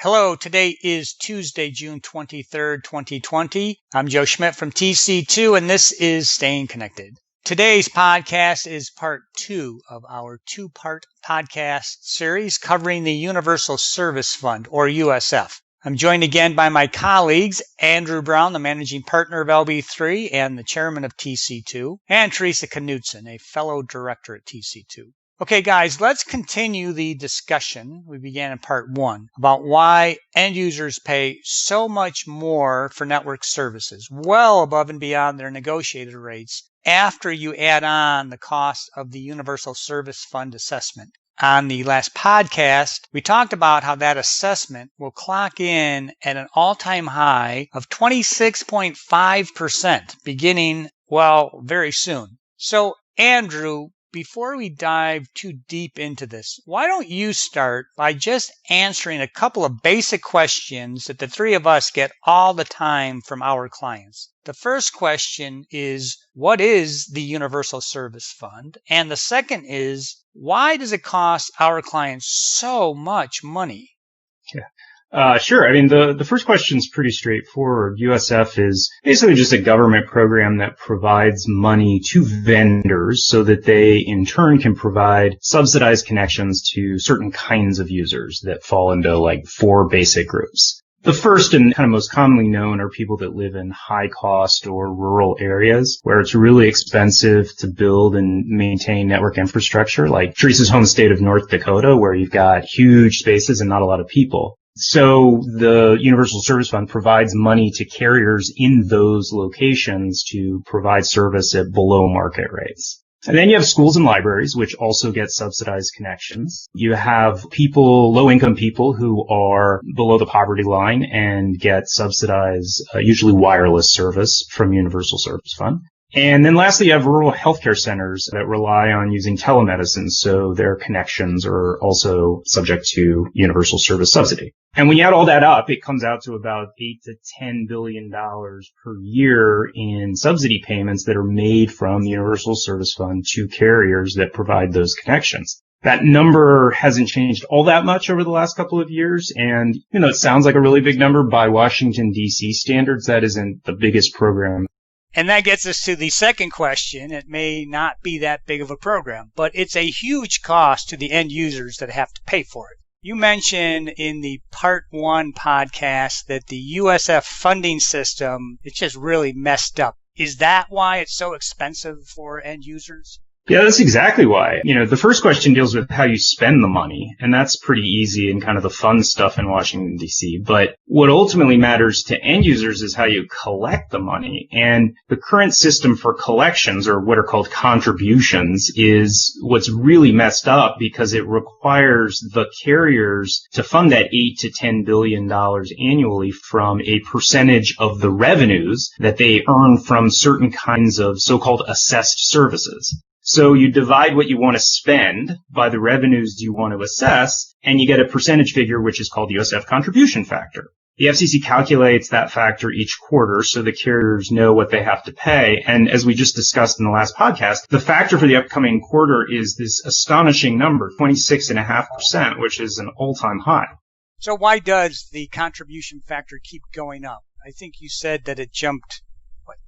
Hello, today is Tuesday, June 23rd, 2020. I'm Joe Schmidt from TC2, and this is Staying Connected. Today's podcast is part 2 of our 2-part podcast series covering the Universal Service Fund, or USF. I'm joined again by my colleagues, Andrew Brown, the Managing Partner of LB3 and the Chairman of TC2, and Theresa Knutson, a Fellow Director at TC2. Okay, guys, let's continue the discussion we began in part 1 about why end users pay so much more for network services, well above and beyond their negotiated rates, after you add on the cost of the Universal Service Fund assessment. On the last podcast, we talked about how that assessment will clock in at an all-time high of 26.5% beginning, very soon. So, Andrew, before we dive too deep into this, why don't you start by just answering a couple of basic questions that the three of us get all the time from our clients. The first question is, what is the Universal Service Fund? And the second is, why does it cost our clients so much money? Sure. I mean, the first question is pretty straightforward. USF is basically just a government program that provides money to vendors so that they, in turn, can provide subsidized connections to certain kinds of users that fall into like 4 basic groups. The first and kind of most commonly known are people that live in high cost or rural areas where it's really expensive to build and maintain network infrastructure, like Theresa's home state of North Dakota, where you've got huge spaces and not a lot of people. So the Universal Service Fund provides money to carriers in those locations to provide service at below market rates. And then you have schools and libraries, which also get subsidized connections. You have people, low-income people who are below the poverty line and get subsidized, usually wireless service from Universal Service Fund. And then lastly, you have rural healthcare centers that rely on using telemedicine, so their connections are also subject to universal service subsidy. And when you add all that up, it comes out to about $8 to $10 billion per year in subsidy payments that are made from the Universal Service Fund to carriers that provide those connections. That number hasn't changed all that much over the last couple of years. And, it sounds like a really big number by Washington, D.C. standards. That isn't the biggest program. And that gets us to the second question. It may not be that big of a program, but it's a huge cost to the end users that have to pay for it. You mentioned in the part 1 podcast that the USF funding system, it's just really messed up. Is that why it's so expensive for end users? Yeah, that's exactly why. The first question deals with how you spend the money, and that's pretty easy and kind of the fun stuff in Washington, D.C. But what ultimately matters to end users is how you collect the money. And the current system for collections, or what are called contributions, is what's really messed up because it requires the carriers to fund that $8 to $10 billion annually from a percentage of the revenues that they earn from certain kinds of so-called assessed services. So you divide what you want to spend by the revenues you want to assess, and you get a percentage figure, which is called the USF contribution factor. The FCC calculates that factor each quarter so the carriers know what they have to pay. And as we just discussed in the last podcast, the factor for the upcoming quarter is this astonishing number, 26.5%, which is an all-time high. So why does the contribution factor keep going up? I think you said that it jumped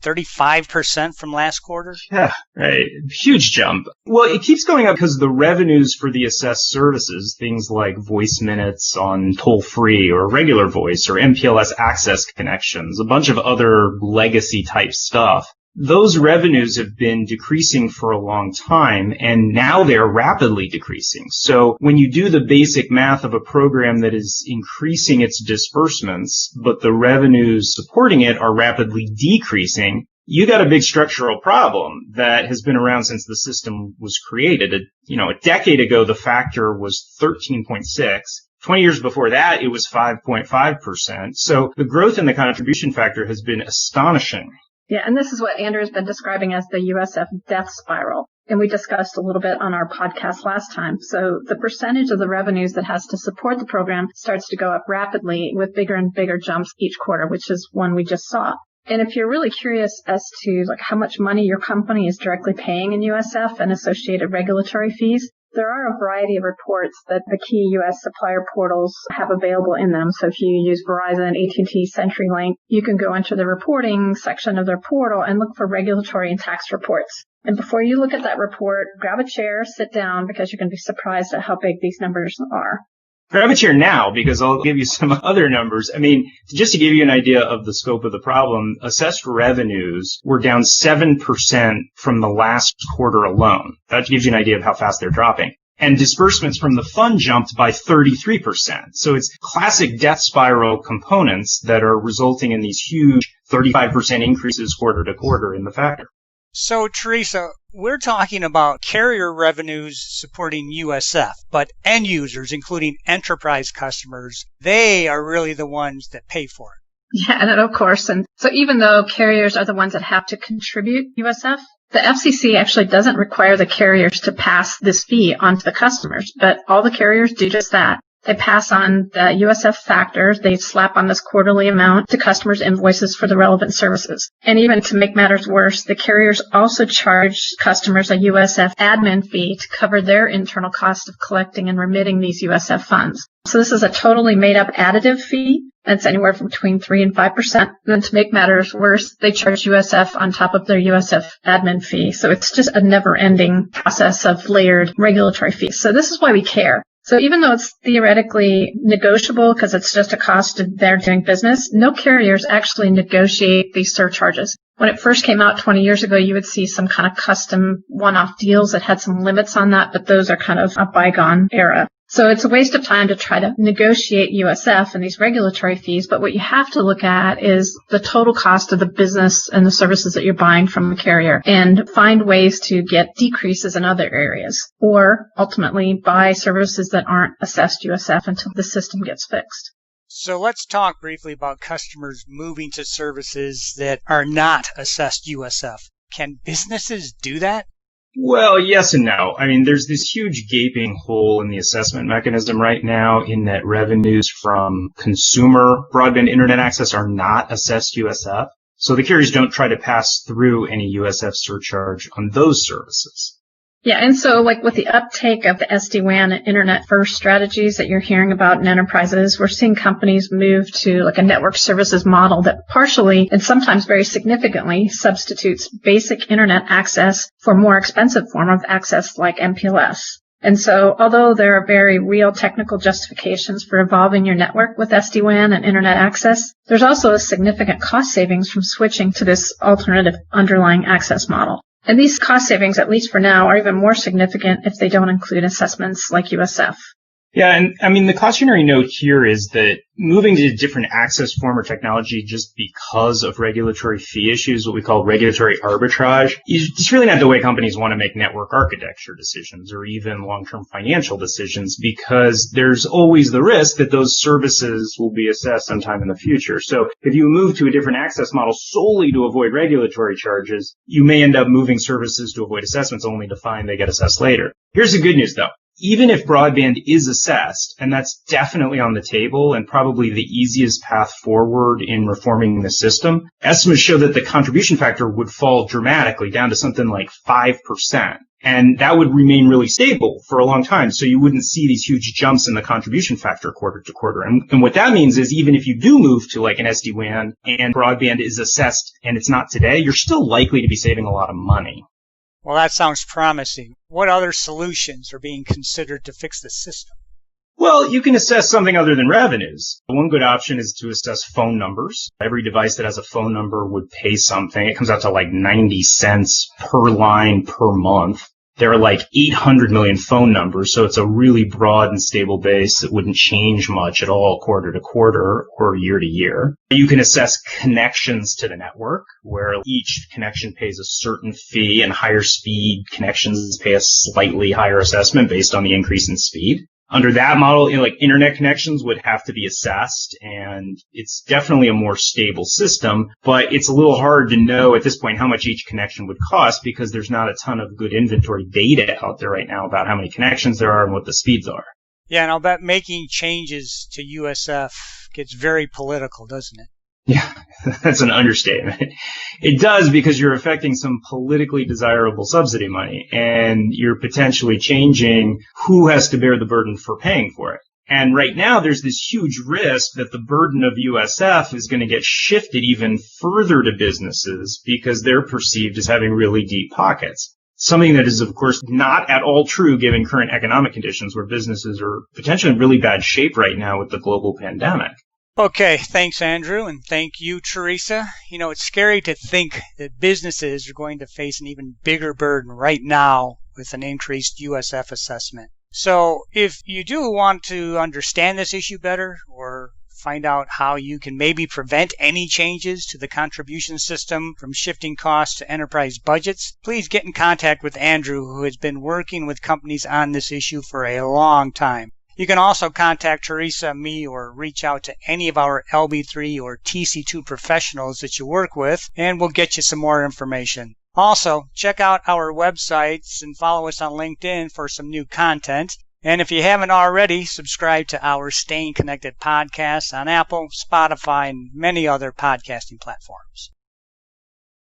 35% from last quarter? Yeah, right. Huge jump. Well, it keeps going up because the revenues for the assessed services, things like voice minutes on toll-free or regular voice or MPLS access connections, a bunch of other legacy type stuff, those revenues have been decreasing for a long time, and now they're rapidly decreasing. So when you do the basic math of a program that is increasing its disbursements, but the revenues supporting it are rapidly decreasing, you got a big structural problem that has been around since the system was created. A decade ago, the factor was 13.6. 20 years before that, it was 5.5%. So the growth in the contribution factor has been astonishing. Yeah, and this is what Andrew has been describing as the USF death spiral. And we discussed a little bit on our podcast last time. So the percentage of the revenues that has to support the program starts to go up rapidly with bigger and bigger jumps each quarter, which is one we just saw. And if you're really curious as to how much money your company is directly paying in USF and associated regulatory fees, There are a variety of reports that the key U.S. supplier portals have available in them. So if you use Verizon, AT&T, CenturyLink, you can go into the reporting section of their portal and look for regulatory and tax reports. And before you look at that report, grab a chair, sit down, because you're going to be surprised at how big these numbers are. Grab a chair now, because I'll give you some other numbers. I mean, just to give you an idea of the scope of the problem, assessed revenues were down 7% from the last quarter alone. That gives you an idea of how fast they're dropping. And disbursements from the fund jumped by 33%. So it's classic death spiral components that are resulting in these huge 35% increases quarter to quarter in the factor. So, Theresa, we're talking about carrier revenues supporting USF, but end users, including enterprise customers, they are really the ones that pay for it. Yeah, and of course. And so even though carriers are the ones that have to contribute USF, the FCC actually doesn't require the carriers to pass this fee on to the customers, but all the carriers do just that. They pass on the USF factors. They slap on this quarterly amount to customers' invoices for the relevant services. And even to make matters worse, the carriers also charge customers a USF admin fee to cover their internal cost of collecting and remitting these USF funds. So this is a totally made-up additive fee. That's anywhere from between 3 and 5%. And then to make matters worse, they charge USF on top of their USF admin fee. So it's just a never-ending process of layered regulatory fees. So this is why we care. So even though it's theoretically negotiable because it's just a cost of their doing business, no carriers actually negotiate these surcharges. When it first came out 20 years ago, you would see some kind of custom one-off deals that had some limits on that, but those are kind of a bygone era. So it's a waste of time to try to negotiate USF and these regulatory fees, but what you have to look at is the total cost of the business and the services that you're buying from the carrier and find ways to get decreases in other areas, or ultimately buy services that aren't assessed USF until the system gets fixed. So let's talk briefly about customers moving to services that are not assessed USF. Can businesses do that? Well, yes and no. I mean, there's this huge gaping hole in the assessment mechanism right now in that revenues from consumer broadband internet access are not assessed USF. So the carriers don't try to pass through any USF surcharge on those services. Yeah, and so like with the uptake of the SD-WAN and internet first strategies that you're hearing about in enterprises, we're seeing companies move to like a network services model that partially and sometimes very significantly substitutes basic internet access for a more expensive form of access like MPLS. And so although there are very real technical justifications for evolving your network with SD-WAN and internet access, there's also a significant cost savings from switching to this alternative underlying access model. And these cost savings, at least for now, are even more significant if they don't include assessments like USF. Yeah, and I mean, the cautionary note here is that moving to a different access form or technology just because of regulatory fee issues, what we call regulatory arbitrage, it's really not the way companies want to make network architecture decisions or even long-term financial decisions, because there's always the risk that those services will be assessed sometime in the future. So if you move to a different access model solely to avoid regulatory charges, you may end up moving services to avoid assessments only to find they get assessed later. Here's the good news, though. Even if broadband is assessed, and that's definitely on the table and probably the easiest path forward in reforming the system, estimates show that the contribution factor would fall dramatically down to something like 5%. And that would remain really stable for a long time. So you wouldn't see these huge jumps in the contribution factor quarter to quarter. And what that means is even if you do move to like an SD-WAN and broadband is assessed and it's not today, you're still likely to be saving a lot of money. Well, that sounds promising. What other solutions are being considered to fix the system? Well, you can assess something other than revenues. One good option is to assess phone numbers. Every device that has a phone number would pay something. It comes out to like 90 cents per line per month. There are like 800 million phone numbers, so it's a really broad and stable base that wouldn't change much at all quarter to quarter or year to year. You can assess connections to the network, where each connection pays a certain fee, and higher speed connections pay a slightly higher assessment based on the increase in speed. Under that model, like internet connections would have to be assessed, and it's definitely a more stable system, but it's a little hard to know at this point how much each connection would cost because there's not a ton of good inventory data out there right now about how many connections there are and what the speeds are. Yeah, and I'll bet making changes to USF gets very political, doesn't it? Yeah, that's an understatement. It does, because you're affecting some politically desirable subsidy money, and you're potentially changing who has to bear the burden for paying for it. And right now, there's this huge risk that the burden of USF is going to get shifted even further to businesses because they're perceived as having really deep pockets. Something that is, of course, not at all true given current economic conditions where businesses are potentially in really bad shape right now with the global pandemic. Okay, thanks, Andrew, and thank you, Theresa. It's scary to think that businesses are going to face an even bigger burden right now with an increased USF assessment. So if you do want to understand this issue better or find out how you can maybe prevent any changes to the contribution system from shifting costs to enterprise budgets, please get in contact with Andrew, who has been working with companies on this issue for a long time. You can also contact Theresa, me, or reach out to any of our LB3 or TC2 professionals that you work with, and we'll get you some more information. Also, check out our websites and follow us on LinkedIn for some new content. And if you haven't already, subscribe to our Staying Connected podcast on Apple, Spotify, and many other podcasting platforms.